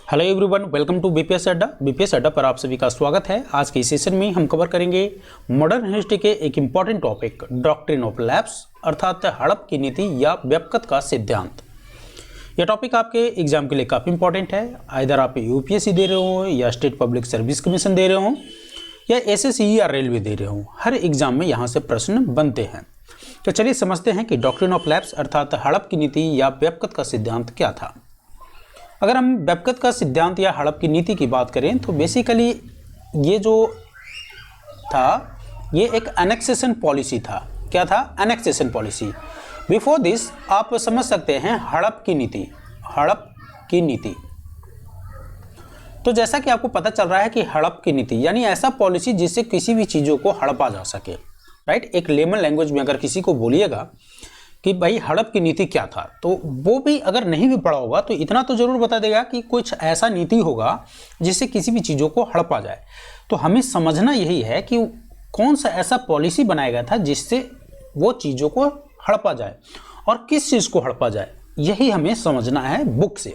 Hello everyone, welcome to BPS Adda. BPS Adda पर आप सभी का स्वागत है। आज के इस सेशन में हम कवर करेंगे मॉडर्न हिस्ट्री के एक important topic doctrine of lapse, अर्थात हड़प की नीति या व्यापकता का सिद्धांत। यह टॉपिक आपके एग्जाम के लिए काफ़ी इंपॉर्टेंट है। आइदर आप यूपीएससी दे रहे हो या स्टेट पब्लिक सर्विस कमीशन दे रहे हो या एसएससी या रेलवे दे रहे हो, हर एग्जाम में यहाँ से प्रश्न बनते हैं। तो चलिए समझते हैं कि डॉक्ट्रिन ऑफ लैप्स अर्थात हड़प की नीति या व्यापकता का सिद्धांत क्या था। अगर हम व्यापकता का सिद्धांत या हड़प की नीति की बात करें तो बेसिकली ये जो था ये एक एनेक्सेशन पॉलिसी था। क्या था? Annexation policy. बिफोर दिस आप समझ सकते हैं हड़प की नीति। हड़प की नीति तो जैसा कि आपको पता चल रहा है कि हड़प की नीति यानी ऐसा पॉलिसी जिससे किसी भी चीज़ों को हड़पा जा सके, राइट। एक लेमन लैंग्वेज में अगर किसी को बोलिएगा कि भाई हड़प की नीति क्या था, तो वो भी अगर नहीं भी पढ़ा होगा तो इतना तो जरूर बता देगा कि कुछ ऐसा नीति होगा जिससे किसी भी चीज़ों को हड़पा जाए। तो हमें समझना यही है कि कौन सा ऐसा पॉलिसी बनाया गया था जिससे वो चीज़ों को हड़पा जाए और किस चीज़ को हड़पा जाए, यही हमें समझना है बुक से।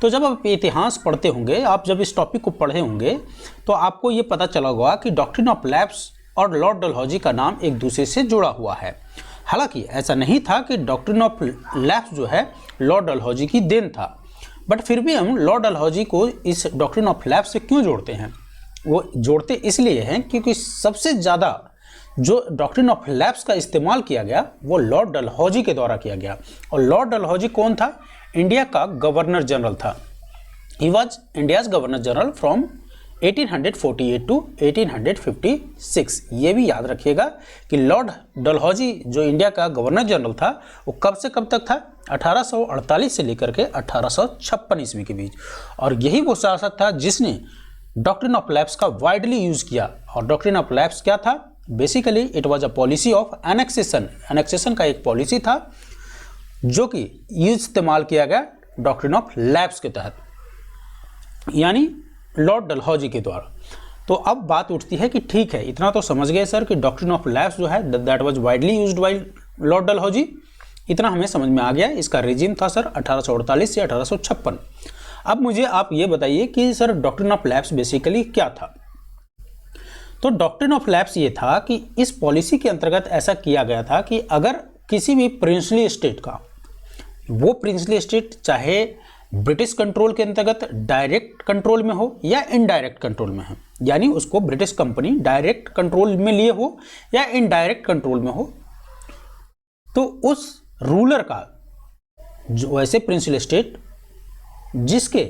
तो जब आप इतिहास पढ़ते होंगे, आप जब इस टॉपिक को पढ़े होंगे तो आपको ये पता चला होगा कि डॉक्ट्रिन ऑफ लैप्स और लॉर्ड डलहौजी का नाम एक दूसरे से जुड़ा हुआ है। हालांकि ऐसा नहीं था कि डॉक्ट्रिन ऑफ लैप्स जो है लॉर्ड डलहौजी की देन था, बट फिर भी हम लॉर्ड डलहौजी को इस डॉक्ट्रिन ऑफ लैप्स से क्यों जोड़ते हैं? वो जोड़ते इसलिए हैं क्योंकि सबसे ज़्यादा जो डॉक्ट्रिन ऑफ लैप्स का इस्तेमाल किया गया वो लॉर्ड डलहौजी के द्वारा किया गया। और लॉर्ड डलहौजी कौन था? इंडिया का गवर्नर जनरल था। He was India's governor general from 1848 to 1856। ये भी याद रखिएगा कि लॉर्ड डलहौजी जो इंडिया का गवर्नर जनरल था वो कब से कब तक था? 1848 से लेकर के 1856 ईस्वी के बीच। और यही वो शासक था जिसने डॉक्ट्रिन ऑफ लैप्स का वाइडली यूज़ किया। और डॉक्ट्रिन ऑफ लैप्स क्या था? Basically it was a policy of annexation. Annexation का एक पॉलिसी था जो कि इस्तेमाल किया गया डॉक्ट्रिन ऑफ लैप्स के तहत, यानी लॉर्ड डलहौजी के द्वारा। तो अब बात उठती है कि ठीक है, इतना तो समझ गए सर कि डॉक्ट्रिन ऑफ लैप्स जो है that was widely used by Lord Dalhousie. इतना हमें समझ में आ गया। इसका रेजिम था सर 1848 से 1856। अब मुझे आप ये बताइए कि sir doctrine of lapse basically क्या था? तो डॉक्ट्रिन ऑफ लैप्स ये था कि इस पॉलिसी के अंतर्गत ऐसा किया गया था कि अगर किसी भी प्रिंसली स्टेट का, वो प्रिंसली स्टेट चाहे ब्रिटिश कंट्रोल के अंतर्गत डायरेक्ट कंट्रोल में हो या इनडायरेक्ट कंट्रोल में हो, यानी उसको ब्रिटिश कंपनी डायरेक्ट कंट्रोल में लिए हो या इनडायरेक्ट कंट्रोल में हो, तो उस रूलर का जो ऐसे प्रिंसिपल स्टेट जिसके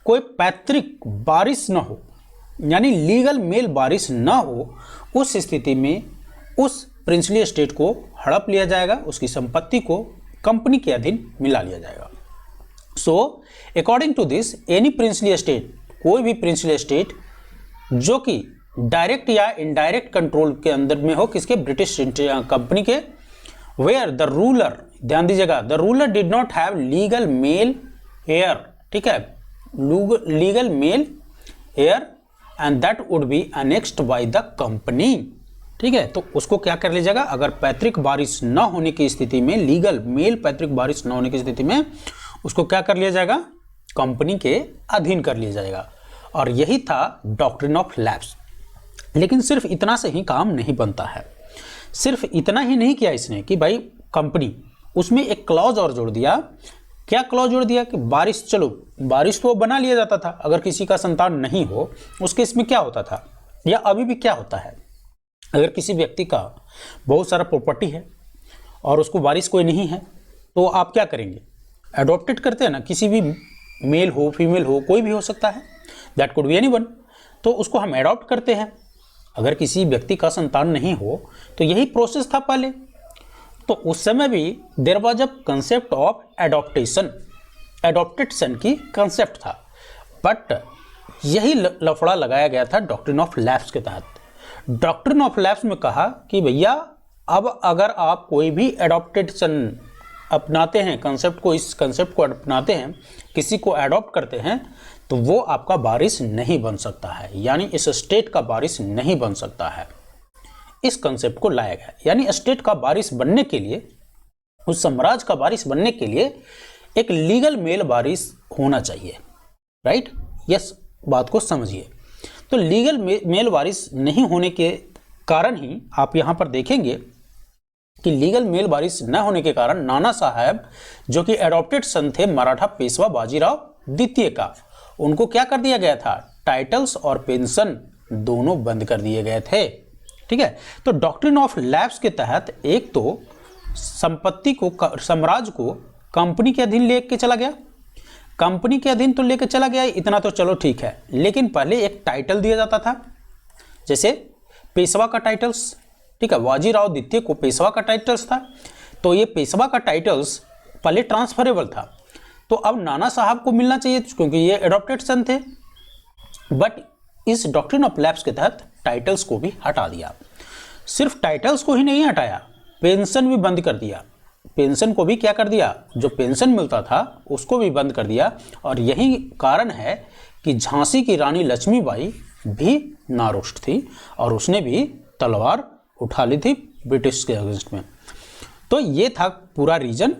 कोई पैतृक वारिस न हो, यानी लीगल मेल वारिस न हो, उस स्थिति में उस प्रिंसिपल स्टेट को हड़प लिया जाएगा, उसकी संपत्ति को कंपनी के अधीन मिला लिया जाएगा। So according to this any princely state, कोई भी प्रिंसली स्टेट जो कि डायरेक्ट या इनडायरेक्ट कंट्रोल के अंदर में हो, किसके? ब्रिटिश कंपनी के, वेयर द रूलर, ध्यान दीजिएगा, the ruler did not have legal male heir, ठीक है, legal male heir and that would be annexed by the company, ठीक है। तो उसको क्या कर लिया जाएगा? अगर पैतृक वारिस न होने की स्थिति में, लीगल मेल पैतृक वारिस न होने की स्थिति में उसको क्या कर लिया जाएगा? कंपनी के अधीन कर लिया जाएगा। और यही था डॉक्ट्रिन ऑफ लैप्स। लेकिन सिर्फ इतना से ही काम नहीं बनता है। सिर्फ इतना ही नहीं किया इसने कि भाई कंपनी, उसमें एक क्लॉज और जोड़ दिया। क्या क्लॉज जोड़ दिया? कि वारिस, चलो वारिस तो बना लिया जाता था अगर किसी का संतान नहीं हो। उसके इसमें क्या होता था या अभी भी क्या होता है, अगर किसी व्यक्ति का बहुत सारा प्रॉपर्टी है और उसको वारिस कोई नहीं है तो आप क्या करेंगे? एडॉप्टेड करते हैं ना, किसी भी मेल हो फीमेल हो, कोई भी हो सकता है, दैट कुड बी एनीवन, तो उसको हम एडॉप्ट करते हैं। अगर किसी व्यक्ति का संतान नहीं हो तो यही प्रोसेस था पहले। तो उस समय भी there was a concept of adoption, adopted की कंसेप्ट था, बट यही लफड़ा लगाया गया था डॉक्ट्रिन ऑफ लैप्स के तहत। डॉक्ट्रिन ऑफ लैप्स में कहा कि भैया अब अगर आप कोई भी एडॉप्टेड सन अपनाते हैं, कंसेप्ट को, इस कंसेप्ट को अपनाते हैं, किसी को एडॉप्ट करते हैं, तो वो आपका वारिस नहीं बन सकता है, यानी इस स्टेट का वारिस नहीं बन सकता है। इस कंसेप्ट को लाया गया, यानी स्टेट का वारिस बनने के लिए, उस साम्राज्य का वारिस बनने के लिए एक लीगल मेल वारिस होना चाहिए। राइट, यस, बात को समझिए। तो लीगल मेल वारिस नहीं होने के कारण ही आप यहाँ पर देखेंगे कि लीगल मेल वारिस न होने के कारण नाना साहब जो कि एडॉप्टेड सन थे मराठा पेशवा बाजीराव द्वितीय का, उनको क्या कर दिया गया था, टाइटल्स और पेंशन दोनों बंद कर दिए गए थे। ठीक है, तो डॉक्ट्रिन ऑफ लैप्स के तहत एक तो संपत्ति को, साम्राज्य को कंपनी के अधीन लेके चला गया, कंपनी के अधीन तो लेके चला गया, इतना तो चलो ठीक है, लेकिन पहले एक टाइटल दिया जाता था, जैसे पेशवा का टाइटल्स। ठीक है, बाजीराव द्वितीय को पेशवा का टाइटल्स था, तो ये पेशवा का टाइटल्स पहले ट्रांसफरेबल था, तो अब नाना साहब को मिलना चाहिए क्योंकि ये एडॉप्टेड सन थे। बट इस डॉक्ट्रिन ऑफ लैप्स के तहत टाइटल्स को भी हटा दिया। सिर्फ टाइटल्स को ही नहीं हटाया, पेंशन भी बंद कर दिया। पेंशन को भी क्या कर दिया, जो पेंशन मिलता था उसको भी बंद कर दिया। और यही कारण है कि झांसी की रानी लक्ष्मीबाई भी नारुष्ट थी और उसने भी तलवार उठा ली थी ब्रिटिश के अगेंस्ट में। तो ये था पूरा रीजन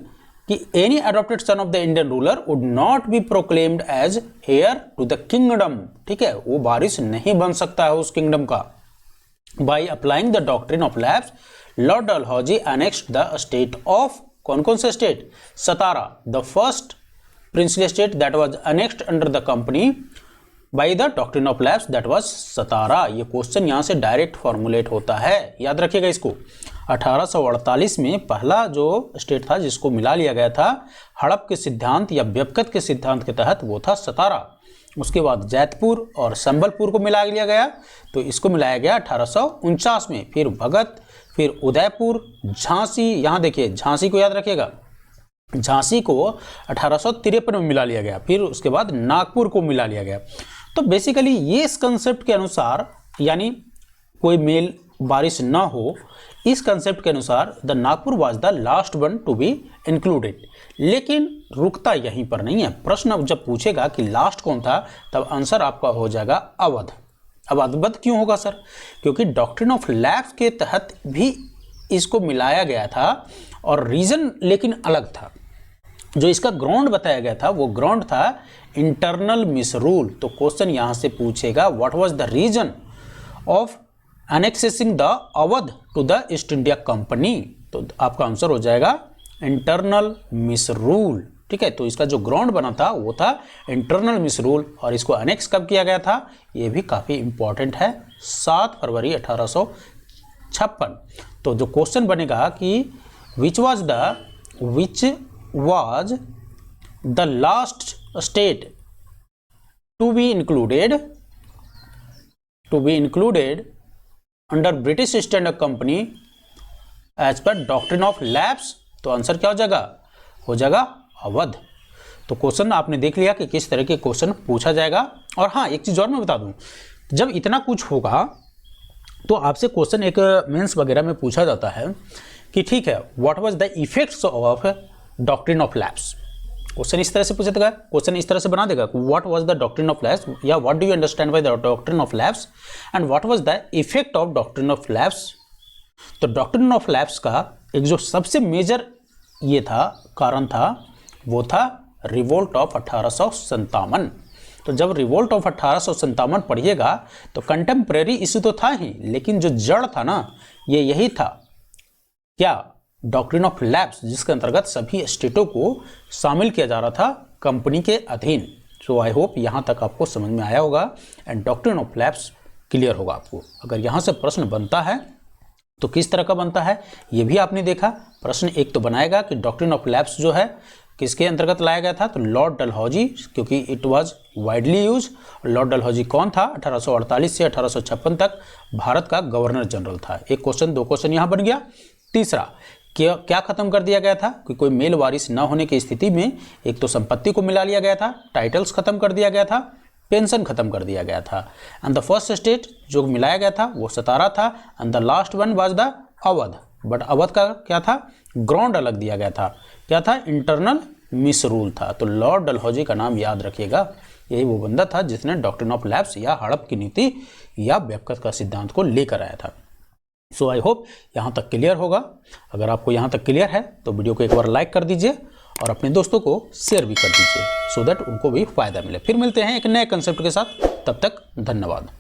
कि any adopted son of the Indian ruler would not be proclaimed as heir to the kingdom. ठीक है, वो वारिस नहीं बन सकता है उस किंगडम का। By applying the doctrine of lapse, Lord Dalhousie annexed the state of, कौन कौन से state, Satara, the first princely state that was annexed under the company by the doctrine of lapse, that was Satara. ये question यहाँ से direct formulate होता है, याद रखिएगा इसको। 1848 में पहला जो स्टेट था जिसको मिला लिया गया था हड़प के सिद्धांत या व्यपकत के सिद्धांत के तहत, वो था सतारा। उसके बाद जैतपुर और संबलपुर को मिला लिया गया, तो इसको मिलाया गया 1849 में। फिर भगत, फिर उदयपुर, झांसी, यहाँ देखिए झांसी को याद रखिएगा, झांसी को 1853 में मिला लिया गया। फिर उसके बाद नागपुर को मिला लिया गया। तो बेसिकली ये इस कंसेप्ट के अनुसार, यानी कोई मेल बारिश ना हो, इस कंसेप्ट के अनुसार the Nagpur was the last one two be included. लेकिन रुकता यहीं पर नहीं है, प्रश्न जब पूछेगा कि लास्ट कौन था, तब आंसर आपका हो जाएगा अवध। अब अवध क्यों होगा सर, क्योंकि डॉक्ट्रिन ऑफ लैप्स के तहत भी इसको मिलाया गया था और रीजन लेकिन अलग था। जो इसका ग्राउंड बताया गया था वो ग्राउंड था इंटरनल मिसरूल। तो क्वेश्चन यहां से पूछेगा what was the reason of annexing the Awadh to the East India company, तो आपका आंसर हो जाएगा इंटरनल मिसरूल। ठीक है, तो इसका जो ग्राउंड बना था वो था इंटरनल मिसरूल, और इसको अनेक्स कब किया गया था, ये भी काफ़ी इंपॉर्टेंट है, 7 फरवरी 1856। तो जो क्वेश्चन बनेगा कि which was the last state to be included under British East India company as per doctrine of lapse, तो आंसर क्या हो जाएगा अवध। तो क्वेश्चन आपने देख लिया कि किस तरह के क्वेश्चन पूछा जाएगा। और हाँ, एक चीज़ और मैं बता दूं, जब इतना कुछ होगा तो आपसे क्वेश्चन एक मेंस वगैरह में पूछा जाता है कि ठीक है, what was the effects of doctrine of lapse. Question इस तरह से पूछा देगा, क्वेश्चन इस तरह से बना देगा, what was the doctrine of lapse, या what do you understand by the doctrine of lapse and what was the effect of doctrine of lapse. तो डॉक्ट्रिन ऑफ लैप्स का एक जो सबसे मेजर ये था, कारण था, वो था रिवोल्ट ऑफ 1857। तो जब रिवोल्ट ऑफ 1857 पढ़िएगा तो कंटेम्प्रेरी इशू तो था ही, लेकिन जो जड़ था ना, ये यही था, क्या, डॉक्ट्रिन ऑफ लैप्स, जिसके अंतर्गत सभी स्टेटों को शामिल किया जा रहा था कंपनी के अधीन। सो आई होप यहाँ तक आपको समझ में आया होगा and doctrine of lapse clear होगा आपको। अगर यहाँ से प्रश्न बनता है तो किस तरह का बनता है ये भी आपने देखा। प्रश्न एक तो बनाएगा कि डॉक्ट्रिन ऑफ लैप्स जो है किसके अंतर्गत लाया गया था, तो लॉर्ड डलहौजी, क्योंकि it was widely use. Lord Dalhousie कौन था, 1848 से 1856 तक भारत का गवर्नर जनरल था। एक क्वेश्चन, 2 क्वेश्चन यहाँ बन गया। तीसरा, क्या खत्म कर दिया गया था कि कोई मेल वारिस न होने की स्थिति में एक तो संपत्ति को मिला लिया गया था, टाइटल्स खत्म कर दिया गया था, पेंशन खत्म कर दिया गया था। एंड द फर्स्ट स्टेट जो मिलाया गया था वो सतारा था and the last one was the Awadh. But Awadh का क्या था, ग्राउंड अलग दिया गया था, क्या था, इंटरनल मिसरूल था। तो लॉर्ड डलहौजी का नाम याद रखिएगा, यही वो बंदा था जिसने डॉक्ट्रिन ऑफ लैप्स या हड़प की नीति या व्यपकत का सिद्धांत को लेकर आया था। सो आई होप यहाँ तक क्लियर होगा। अगर आपको यहाँ तक क्लियर है तो वीडियो को एक बार लाइक कर दीजिए और अपने दोस्तों को शेयर भी कर दीजिए सो दैट उनको भी फायदा मिले। फिर मिलते हैं एक नए कंसेप्ट के साथ, तब तक धन्यवाद।